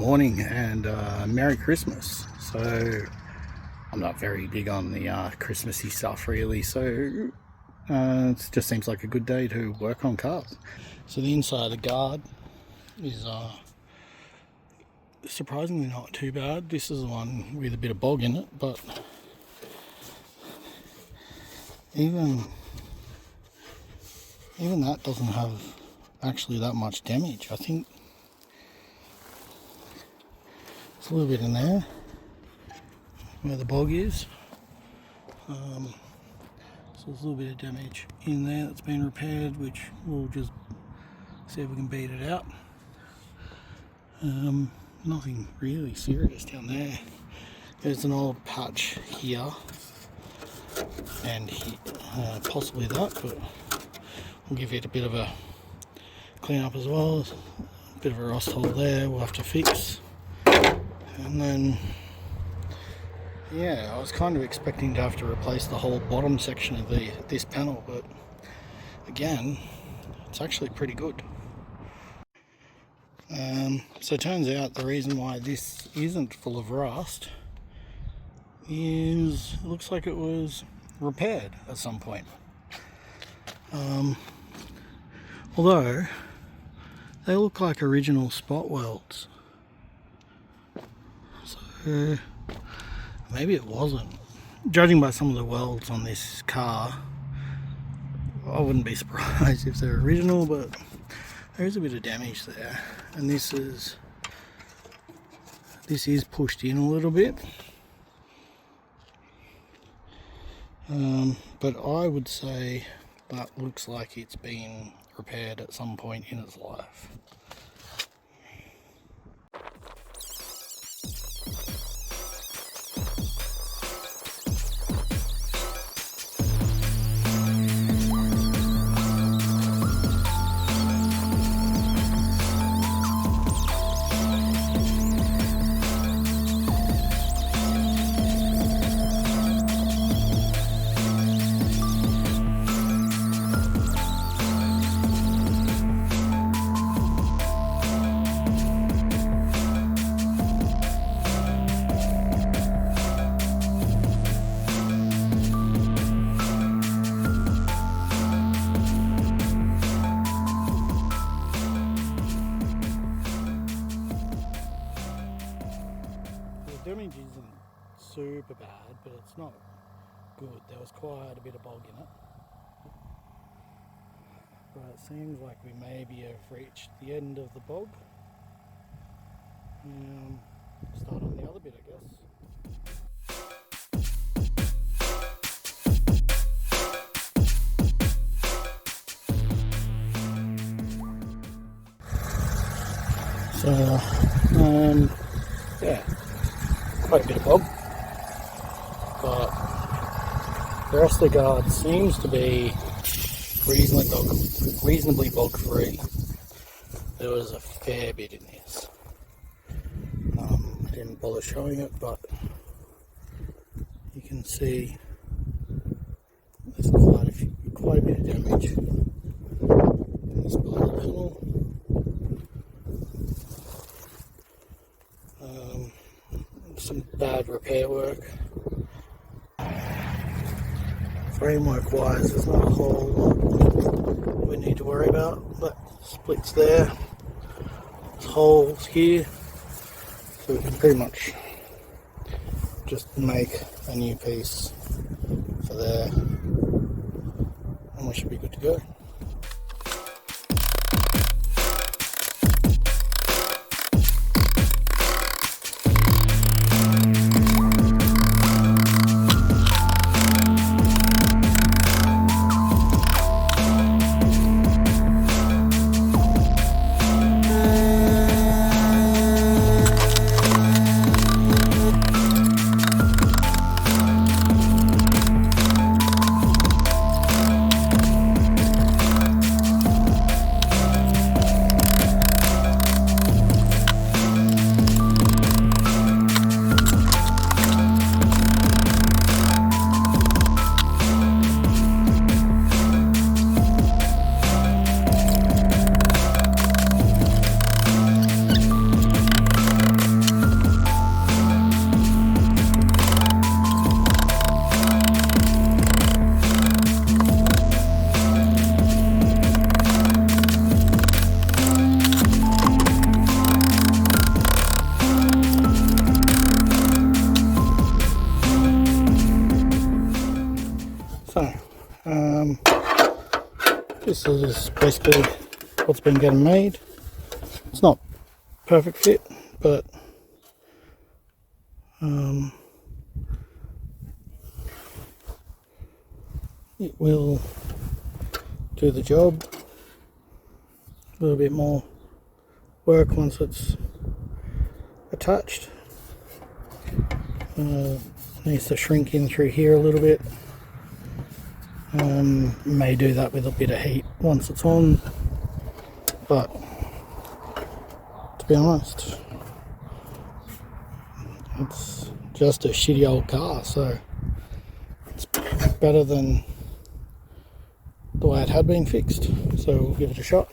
morning and Merry Christmas. So I'm not very big on the Christmassy stuff really, so it just seems like a good day to work on cars. So the inside of the guard is surprisingly not too bad. This is the one with a bit of bog in it, but even that doesn't have actually that much damage. I think there's a little bit in there where the bog is. So there's a little bit of damage in there that's been repaired, which we'll just see if we can beat it out. Nothing really serious down there. There's an old patch here and here, possibly that, but we'll give it a bit of a clean up as well. A bit of a rust hole there we'll have to fix. And then, yeah, I was kind of expecting to have to replace the whole bottom section of this panel, but again, it's actually pretty good. So it turns out the reason why this isn't full of rust is it looks like it was repaired at some point. Although they look like original spot welds, so maybe it wasn't. Judging by some of the welds on this car, I wouldn't be surprised if they're original, but there is a bit of damage there, and this is pushed in a little bit. But I would say that looks like it's been repaired at some point in its life. The damage isn't super bad, but it's not good. There was quite a bit of bog in it. But it seems like we maybe have reached the end of the bog. Start on the other bit, I guess. So, yeah. Quite a bit of bog, but the rest of the guard seems to be reasonably bog free. There was a fair bit in this. I didn't bother showing it, but you can see there's quite a bit of damage in this below the panel. Some bad repair work. Framework wise, there's not a whole lot we need to worry about, but splits there, there's holes here, so we can pretty much just make a new piece for there, and we should be good to go. This is basically what's been getting made. It's not perfect fit, but it will do the job. A little bit more work once it's attached. Needs to shrink in through here a little bit. May do that with a bit of heat once it's on, but to be honest, it's just a shitty old car, so it's better than the way it had been fixed, so we'll give it a shot.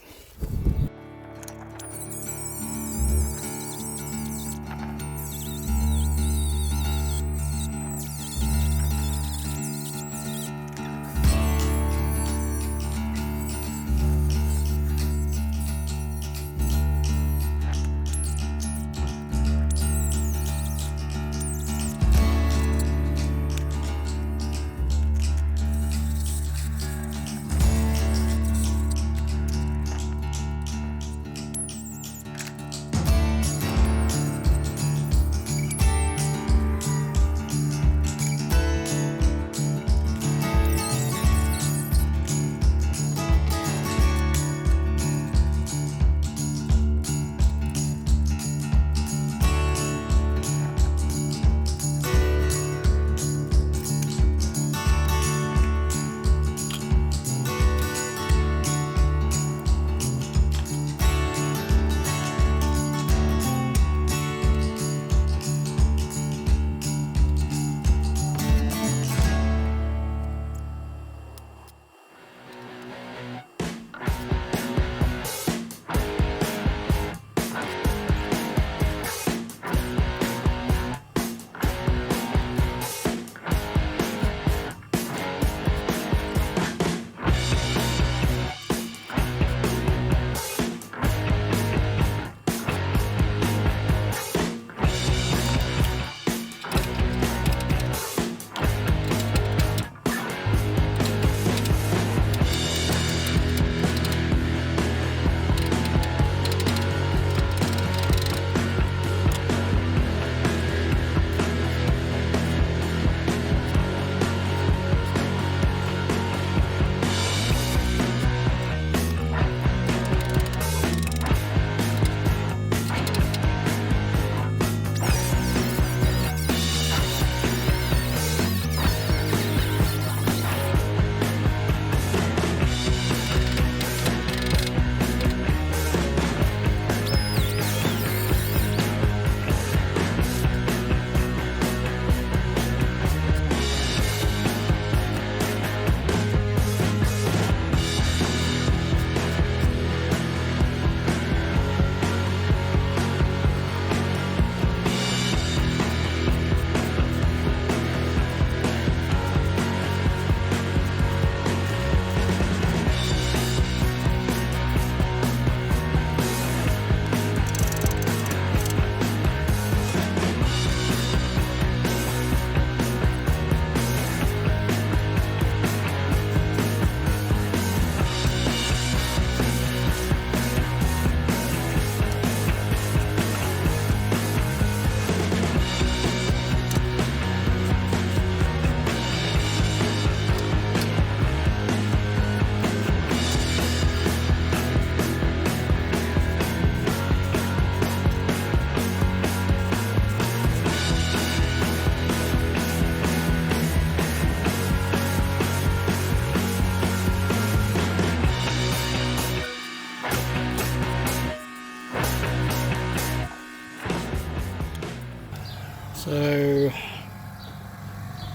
So,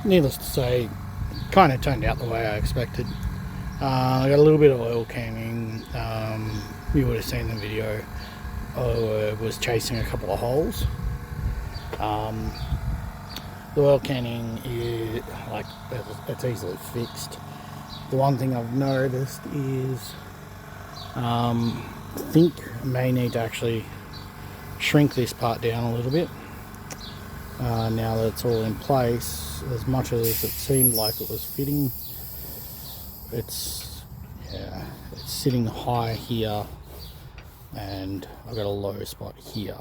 needless to say, kind of turned out the way I expected. I got a little bit of oil canning. You would have seen the video. I was chasing a couple of holes. The oil canning is like it's easily fixed. The one thing I've noticed is I think I may need to actually shrink this part down a little bit. Now that it's all in place, as much as it seemed like it was fitting, it's sitting high here, and I've got a low spot here.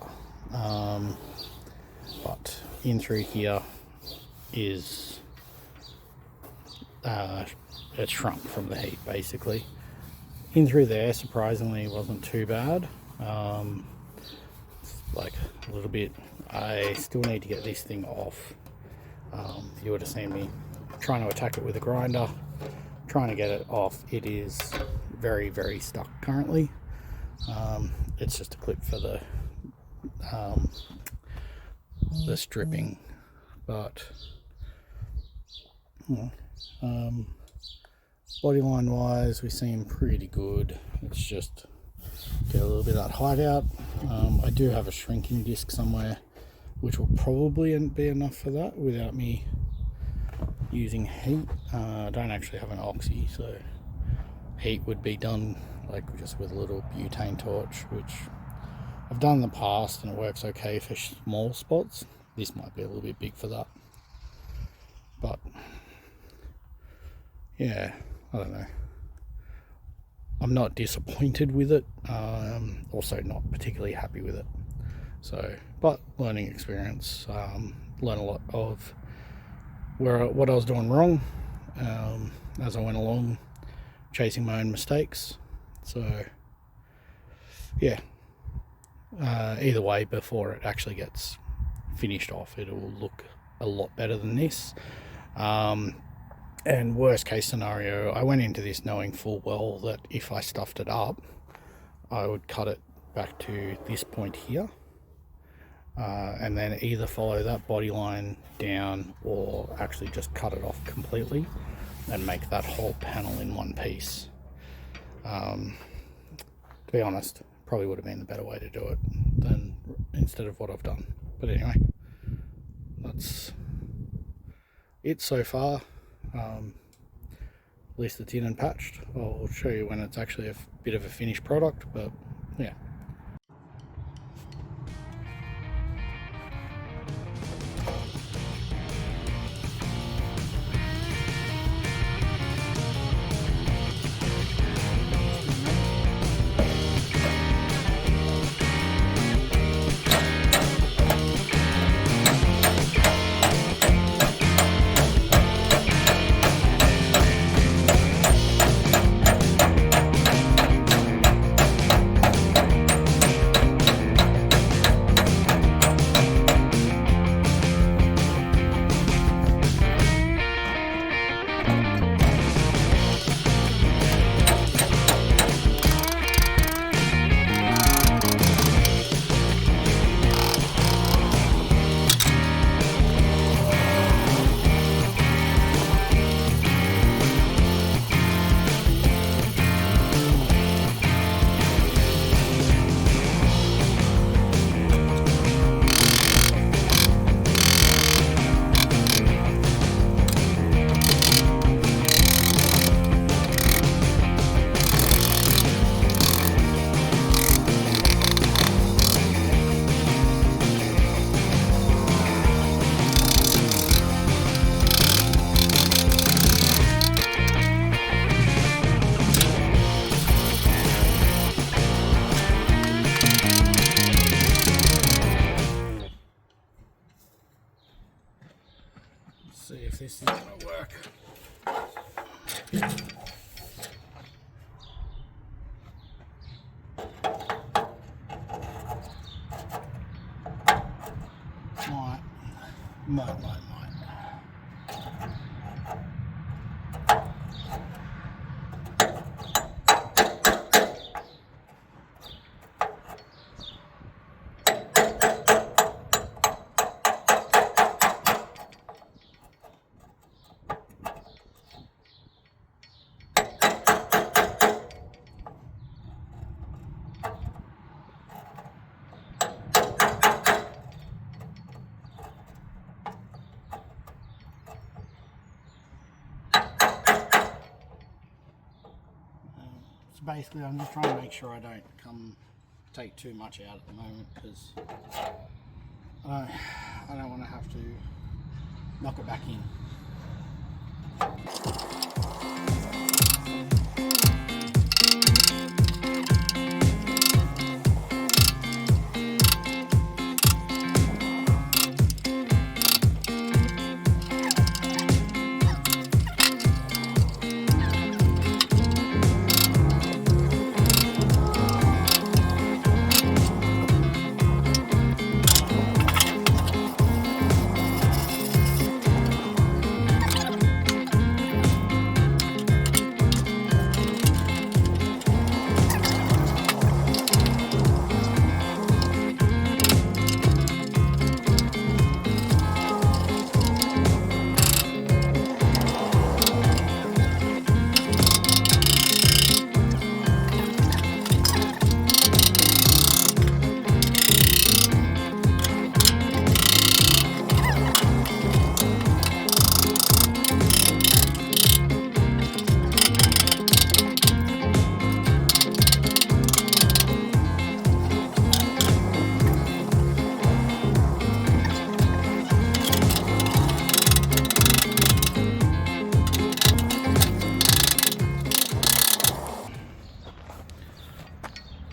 But in through here is it shrunk from the heat basically. In through there surprisingly wasn't too bad. Like a little bit. I still need to get this thing off. You would have seen me trying to attack it with a grinder, trying to get it off. It is very, very stuck currently. It's just a clip for the stripping, but body line wise we seem pretty good. It's just get a little bit of that height out. I do have a shrinking disc somewhere which will probably be enough for that without me using heat. I don't actually have an oxy, so heat would be done like just with a little butane torch, which I've done in the past and it works okay for small spots. This might be a little bit big for that, but yeah, I don't know. I'm not disappointed with it, also not particularly happy with it. So, but learning experience, learn a lot of what I was doing wrong as I went along, chasing my own mistakes. So yeah, either way, before it actually gets finished off, it will look a lot better than this. And worst case scenario, I went into this knowing full well that if I stuffed it up, I would cut it back to this point here, and then either follow that body line down or actually just cut it off completely and make that whole panel in one piece. To be honest, probably would have been the better way to do it than instead of what I've done. But anyway, that's it so far. At least it's in and patched. I'll show you when it's actually a bit of a finished product, but yeah. See if this is going to work. Might. Basically, I'm just trying to make sure I don't take too much out at the moment, because I don't want to have to knock it back in.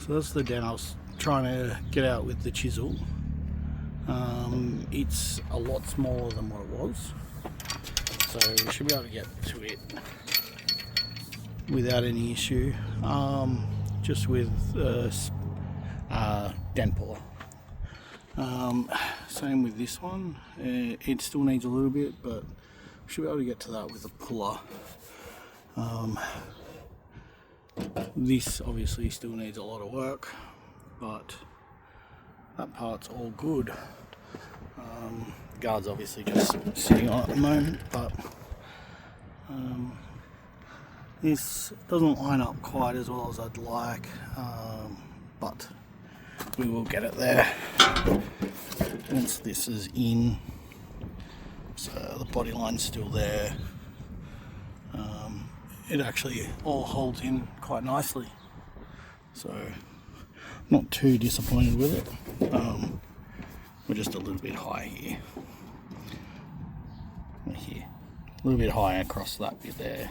So that's the dent I was trying to get out with the chisel. It's a lot smaller than what it was, so we should be able to get to it without any issue, just with dent puller. Same with this one, it still needs a little bit, but we should be able to get to that with a puller. This obviously still needs a lot of work, but that part's all good. The guard's obviously just sitting on at the moment, but this doesn't line up quite as well as I'd like, but we will get it there once this is in. So the body line's still there. It actually all holds in quite nicely, so not too disappointed with it. We're just a little bit high here. A little bit higher across that bit there,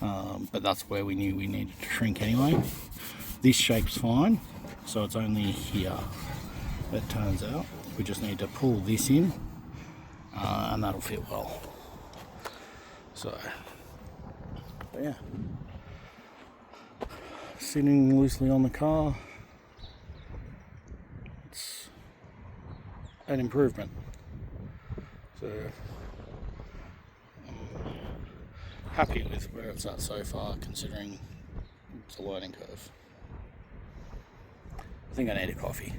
but that's where we knew we needed to shrink anyway. This shape's fine, so it's only here it turns out. We just need to pull this in, and that'll fit well. So, but yeah, sitting loosely on the car, it's an improvement. So I'm happy with where it's at so far, considering it's a learning curve. I think I need a coffee.